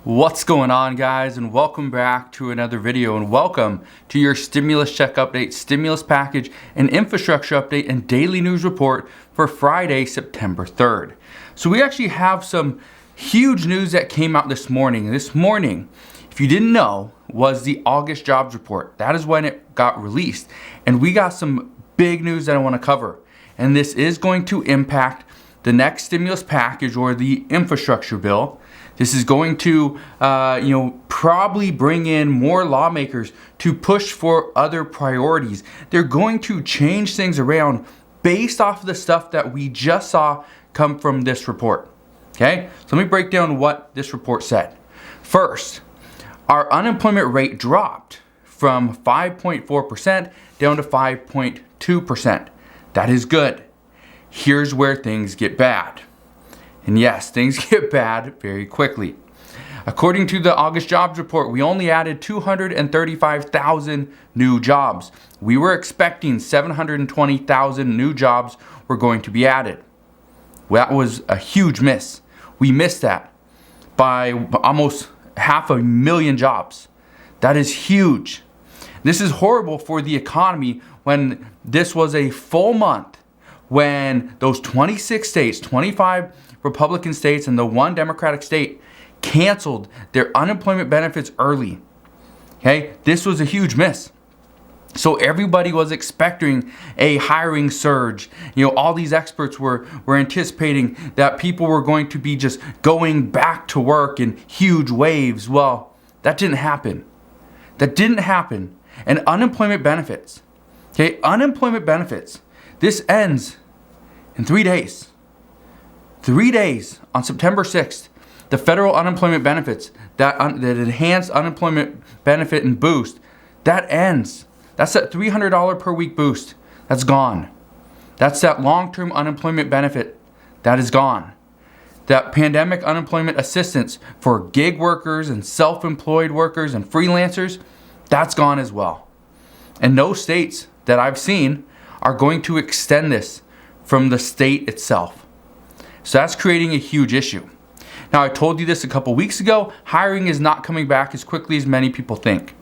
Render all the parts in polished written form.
What's going on, guys, and welcome back to another video, and welcome to your stimulus check update, stimulus package, and infrastructure update and daily news report for Friday, September 3rd. So we actually have some huge news that came out this morning. This morning, if you didn't know, was the August jobs report. That is when it got released, and we got some big news that I want to cover, and this is going to impact the next stimulus package or the infrastructure bill. This is going to, probably bring in more lawmakers to push for other priorities. They're going to change things around based off of the stuff that we just saw come from this report. Okay, so let me break down what this report said. First, our unemployment rate dropped from 5.4% down to 5.2%. That is good. Here's where things get bad. And yes, things get bad very quickly. According to the August jobs report, we only added 235,000 new jobs. We were expecting 720,000 new jobs were going to be added. Well, that was a huge miss. We missed that by almost 500,000 jobs. That is huge. This is horrible for the economy when this was a full month when those 26 states, 25 Republican states and the one Democratic state canceled their unemployment benefits early. Okay, this was a huge miss. So everybody was expecting a hiring surge. All these experts were anticipating that people were going to be just going back to work in huge waves. Well, that didn't happen. That didn't happen. And unemployment benefits. Okay, unemployment benefits. This ends in 3 days. 3 days on September 6th, the federal unemployment benefits, that enhanced unemployment benefit and boost, that ends. That's that $300 per week boost. That's gone. That's that long-term unemployment benefit. That is gone. That pandemic unemployment assistance for gig workers and self-employed workers and freelancers, that's gone as well. And no states that I've seen are going to extend this from the state itself. So that's creating a huge issue. Now, I told you this a couple weeks ago, hiring is not coming back as quickly as many people think.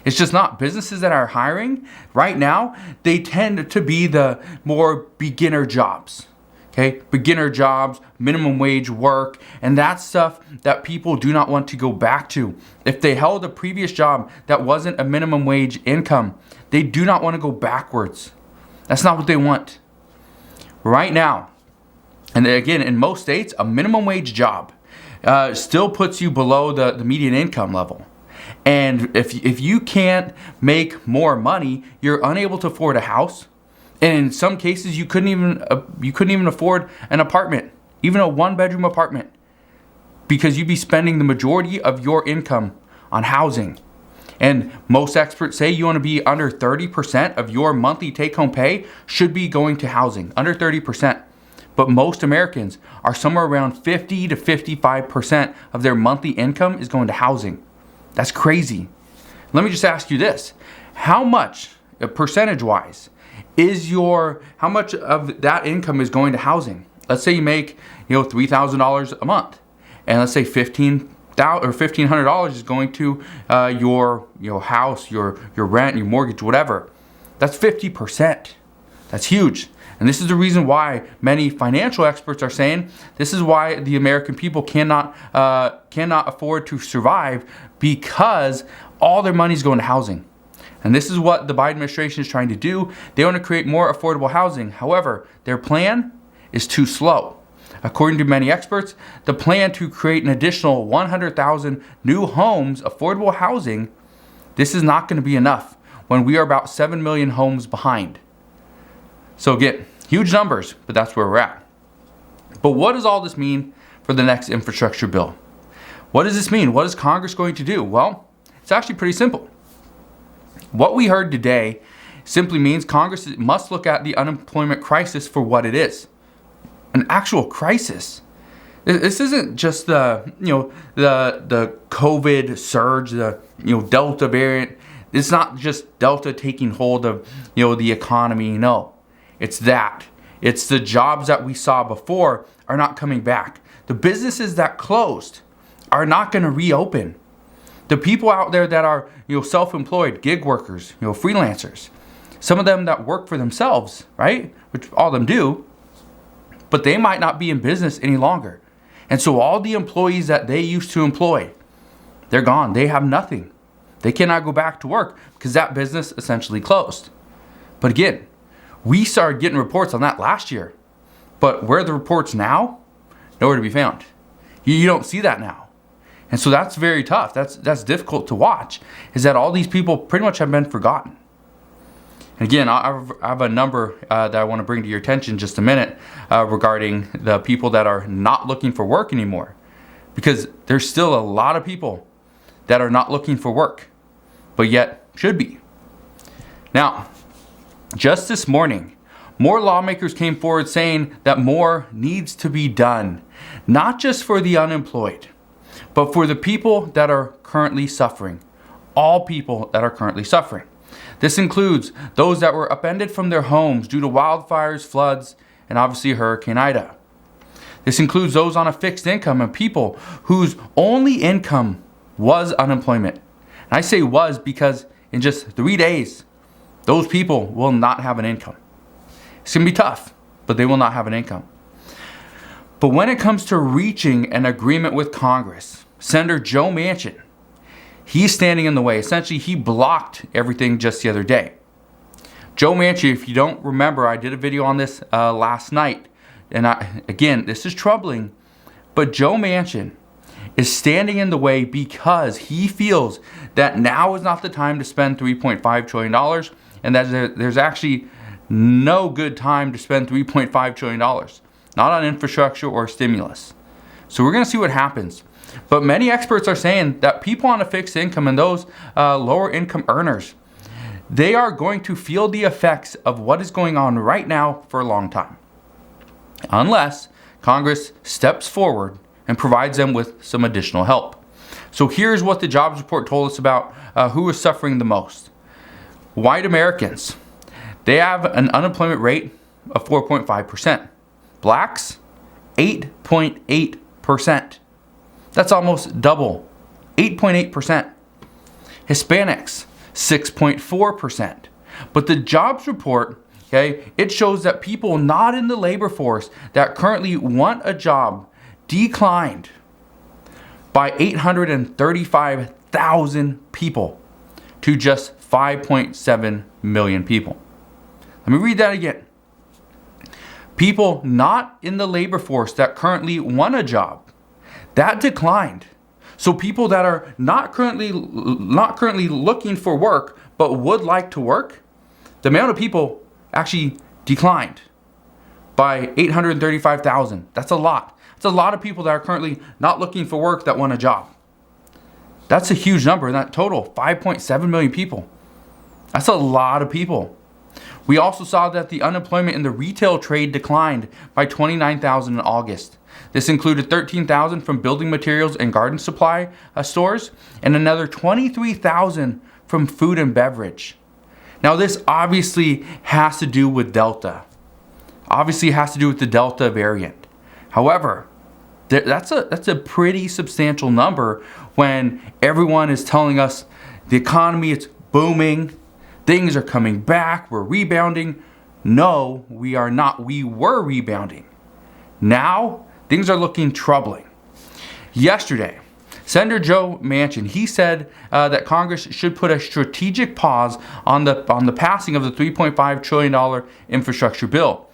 It's just not. Businesses that are hiring right now, they tend to be the more beginner jobs. Okay, beginner jobs, minimum wage work, and that's stuff that people do not want to go back to. If they held a previous job that wasn't a minimum wage income, they do not want to go backwards. That's not what they want. Right now, and again, in most states, a minimum wage job still puts you below the median income level. And if you can't make more money, you're unable to afford a house. And in some cases, you couldn't even afford an apartment, even a one-bedroom apartment, because you'd be spending the majority of your income on housing. And most experts say you want to be under 30% of your monthly take-home pay should be going to housing, under 30%. But most Americans are somewhere around 50 to 55% of their monthly income is going to housing. That's crazy. Let me just ask you this. How much, percentage-wise, how much of that income is going to housing? Let's say you make, $3,000 a month. And let's say $1,500 is going to your house, your rent, your mortgage, whatever. That's 50%. That's huge. And this is the reason why many financial experts are saying this is why the American people cannot afford to survive, because all their money is going to housing. And this is what the Biden administration is trying to do. They want to create more affordable housing. However, their plan is too slow. According to many experts, the plan to create an additional 100,000 new homes, affordable housing, this is not going to be enough when we are about 7 million homes behind. So again, huge numbers, but that's where we're at. But what does all this mean for the next infrastructure bill? What does this mean? What is Congress going to do? Well, it's actually pretty simple. What we heard today simply means Congress must look at the unemployment crisis for what it is. An actual crisis. This isn't just the COVID surge, the Delta variant. It's not just Delta taking hold of the economy. No. It's that. It's the jobs that we saw before are not coming back. The businesses that closed are not going to reopen. The people out there that are, self-employed, gig workers, freelancers, some of them that work for themselves, right? Which all of them do, but they might not be in business any longer. And so all the employees that they used to employ, they're gone. They have nothing. They cannot go back to work because that business essentially closed. But again, we started getting reports on that last year. But where are the reports now? Nowhere to be found. You don't see that now. And so that's very tough. That's difficult to watch, is that all these people pretty much have been forgotten. And again, I have a number that I want to bring to your attention in just a minute regarding the people that are not looking for work anymore. Because there's still a lot of people that are not looking for work, but yet should be. Now, just this morning, more lawmakers came forward saying that more needs to be done, not just for the unemployed, but for the people that are currently suffering. All people that are currently suffering. This includes those that were upended from their homes due to wildfires, floods, and obviously Hurricane Ida. This includes those on a fixed income and people whose only income was unemployment. And I say was because in just 3 days, those people will not have an income. It's going to be tough, but they will not have an income. But when it comes to reaching an agreement with Congress, Senator Joe Manchin, he's standing in the way. Essentially, he blocked everything just the other day. Joe Manchin, if you don't remember, I did a video on this last night. And again, this is troubling, but Joe Manchin is standing in the way because he feels that now is not the time to spend $3.5 trillion and that there's actually no good time to spend $3.5 trillion, not on infrastructure or stimulus. So we're going to see what happens. But many experts are saying that people on a fixed income and those lower income earners, they are going to feel the effects of what is going on right now for a long time, unless Congress steps forward and provides them with some additional help. So here's what the jobs report told us about who is suffering the most. White Americans, they have an unemployment rate of 4.5%. Blacks, 8.8%. That's almost double, 8.8%. Hispanics, 6.4%. But the jobs report, okay, it shows that people not in the labor force that currently want a job declined by 835,000 people to just 5.7 million people. Let me read that again. People not in the labor force that currently want a job, that declined. So people that are not currently looking for work but would like to work, the amount of people actually declined by 835,000. That's a lot. It's a lot of people that are currently not looking for work that want a job. That's a huge number. That total, 5.7 million people. That's a lot of people. We also saw that the unemployment in the retail trade declined by 29,000 in August. This included 13,000 from building materials and garden supply stores and another 23,000 from food and beverage. Now this obviously has to do with Delta. Obviously has to do with the Delta variant. However, that's a pretty substantial number when everyone is telling us the economy is booming, things are coming back, we're rebounding. No, we are not. We were rebounding. Now, things are looking troubling. Yesterday, Senator Joe Manchin, he said that Congress should put a strategic pause on the passing of the $3.5 trillion infrastructure bill.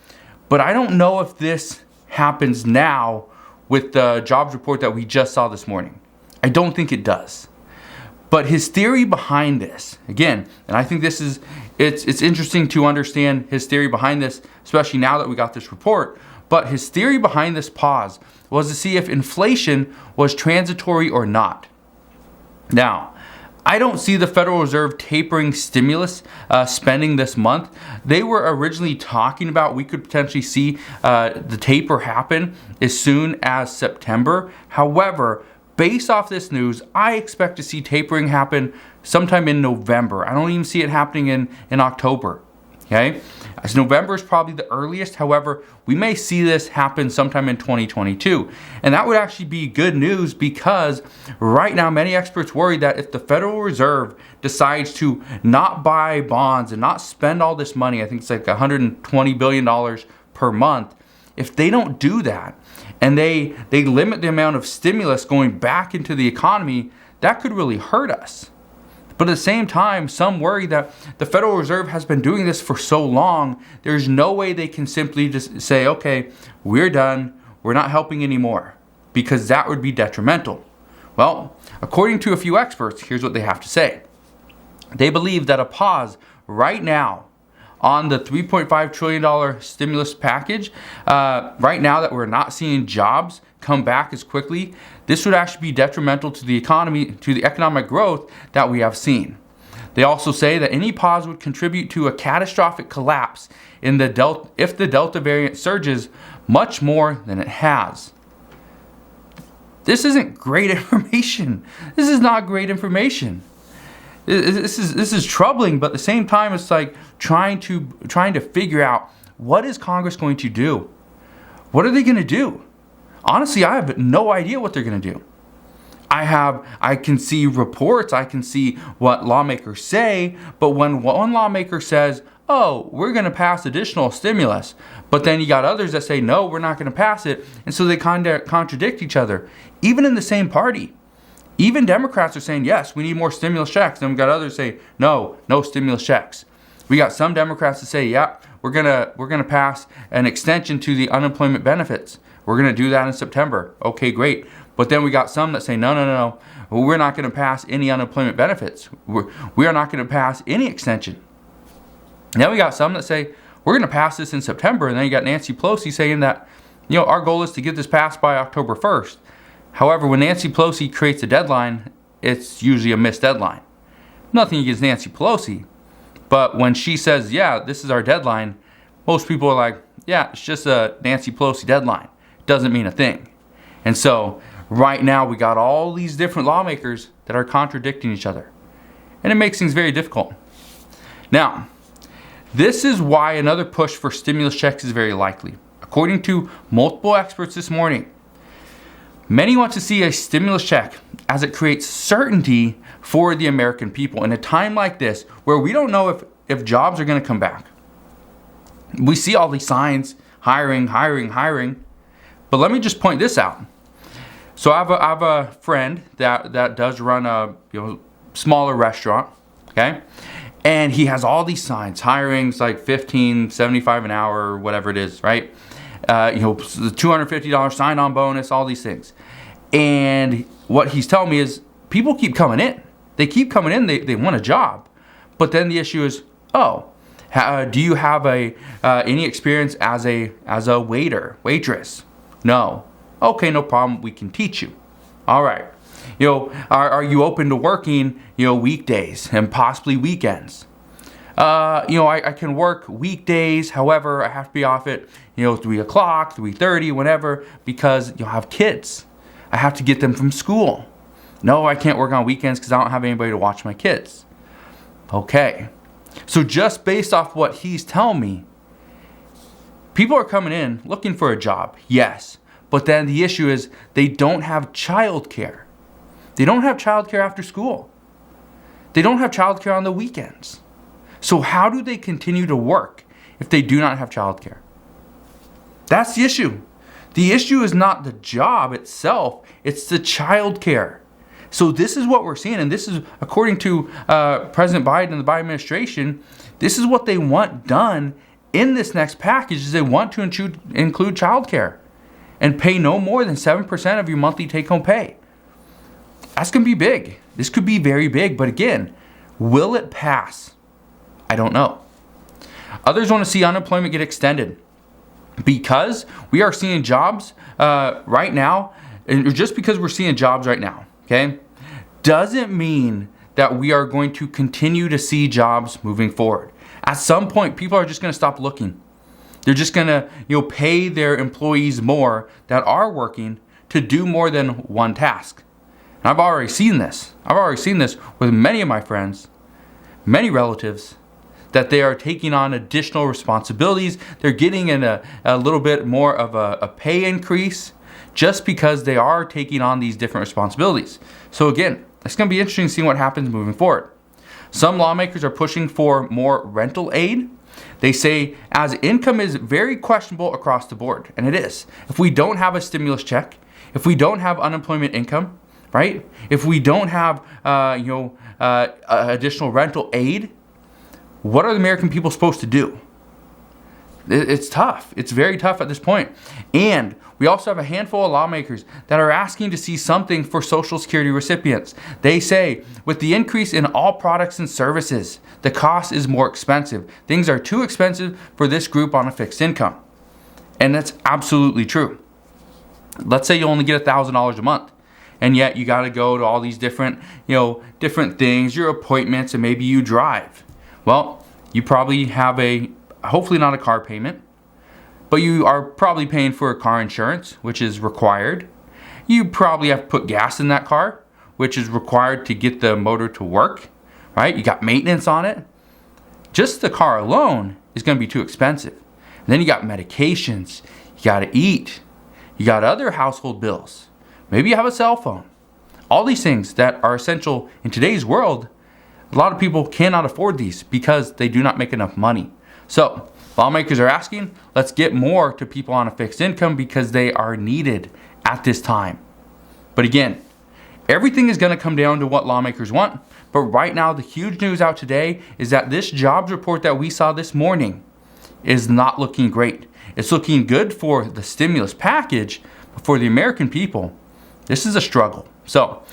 But I don't know if this happens now with the jobs report that we just saw this morning. I don't think it does. But his theory behind this, again, and I think it's interesting to understand his theory behind this, especially now that we got this report. But his theory behind this pause was to see if inflation was transitory or not. Now, I don't see the Federal Reserve tapering stimulus spending this month. They were originally talking about we could potentially see the taper happen as soon as September. However, based off this news, I expect to see tapering happen sometime in November. I don't even see it happening in October. Okay, as November is probably the earliest. However, we may see this happen sometime in 2022. And that would actually be good news, because right now many experts worry that if the Federal Reserve decides to not buy bonds and not spend all this money, I think it's like $120 billion per month, if they don't do that and they limit the amount of stimulus going back into the economy, that could really hurt us. But at the same time, some worry that the Federal Reserve has been doing this for so long, there's no way they can simply just say, okay, we're done, we're not helping anymore, because that would be detrimental. Well, according to a few experts, here's what they have to say. They believe that a pause right now on the $3.5 trillion stimulus package, right now that we're not seeing jobs come back as quickly, this would actually be detrimental to the economy, to the economic growth that we have seen. They also say that any pause would contribute to a catastrophic collapse in the if the Delta variant surges much more than it has. This isn't great information. This is not great information. This is troubling, but at the same time, it's like trying to figure out, what is Congress going to do? What are they going to do? Honestly, I have no idea what they're going to do. I can see reports, I can see what lawmakers say, but when one lawmaker says, oh, we're going to pass additional stimulus, but then you got others that say, no, we're not going to pass it, and so they kind of contradict each other, even in the same party. Even Democrats are saying, yes, we need more stimulus checks. Then we got others say, no stimulus checks. We got some Democrats that say, yeah, we're gonna pass an extension to the unemployment benefits. We're gonna do that in September. Okay, great. But then we got some that say, no, we're not gonna pass any unemployment benefits. We are not gonna pass any extension. Now we got some that say, we're gonna pass this in September. And then you got Nancy Pelosi saying that, our goal is to get this passed by October 1st. However, when Nancy Pelosi creates a deadline, it's usually a missed deadline. Nothing against Nancy Pelosi, but when she says, yeah, this is our deadline, most people are like, yeah, it's just a Nancy Pelosi deadline. It doesn't mean a thing. And so right now we got all these different lawmakers that are contradicting each other. And it makes things very difficult. Now, this is why another push for stimulus checks is very likely. According to multiple experts this morning, many want to see a stimulus check as it creates certainty for the American people in a time like this where we don't know if jobs are going to come back. We see all these signs, hiring. But let me just point this out. So I have a friend that does run a smaller restaurant, okay? And he has all these signs, hiring's like $15, $75 an hour, or whatever it is, right? The $250 sign-on bonus, all these things. And what he's telling me is people keep coming in. They keep coming in, they want a job. But then the issue is, do you have any experience as a waiter, waitress? No. Okay, no problem, we can teach you. All right. Are you open to working, weekdays and possibly weekends? I can work weekdays. However, I have to be off at, 3 o'clock, 3:30, whenever, because I have kids. I have to get them from school. No, I can't work on weekends because I don't have anybody to watch my kids. Okay. So just based off what he's telling me, people are coming in looking for a job, yes. But then the issue is they don't have childcare. They don't have childcare after school. They don't have childcare on the weekends. So how do they continue to work if they do not have childcare? That's the issue. The issue is not the job itself, it's the childcare. So this is what we're seeing, and this is according to President Biden and the Biden administration, this is what they want done in this next package, is they want to include childcare and pay no more than 7% of your monthly take-home pay. That's going to be big. This could be very big, but again, will it pass? I don't know. Others want to see unemployment get extended because we are seeing jobs right now, and just because we're seeing jobs right now, okay, doesn't mean that we are going to continue to see jobs moving forward. At some point, people are just going to stop looking. They're just going to pay their employees more that are working to do more than one task. And I've already seen this. I've already seen this with many of my friends, many relatives, that they are taking on additional responsibilities. They're getting in a little bit more of a pay increase just because they are taking on these different responsibilities. So again, it's going to be interesting seeing what happens moving forward. Some lawmakers are pushing for more rental aid. They say as income is very questionable across the board, and it is. If we don't have a stimulus check, if we don't have unemployment income, right? If we don't have additional rental aid, what are the American people supposed to do? It's tough. It's very tough at this point. And we also have a handful of lawmakers that are asking to see something for Social Security recipients. They say, with the increase in all products and services, the cost is more expensive. Things are too expensive for this group on a fixed income. And that's absolutely true. Let's say you only get $1,000 a month, and yet you got to go to all these different things, your appointments, and maybe you drive. Well, you probably have hopefully not a car payment, but you are probably paying for a car insurance, which is required. You probably have to put gas in that car, which is required to get the motor to work, right? You got maintenance on it. Just the car alone is going to be too expensive. And then you got medications, you got to eat, you got other household bills. Maybe you have a cell phone. All these things that are essential in today's world, a lot of people cannot afford these because they do not make enough money. So lawmakers are asking, let's get more to people on a fixed income because they are needed at this time. But again, everything is going to come down to what lawmakers want. But right now, the huge news out today is that this jobs report that we saw this morning is not looking great. It's looking good for the stimulus package, but for the American people, this is a struggle. So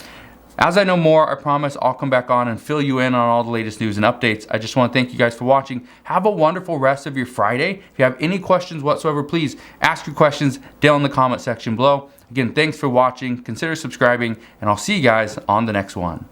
as I know more, I promise I'll come back on and fill you in on all the latest news and updates. I just want to thank you guys for watching. Have a wonderful rest of your Friday. If you have any questions whatsoever, please ask your questions down in the comment section below. Again, thanks for watching. Consider subscribing, and I'll see you guys on the next one.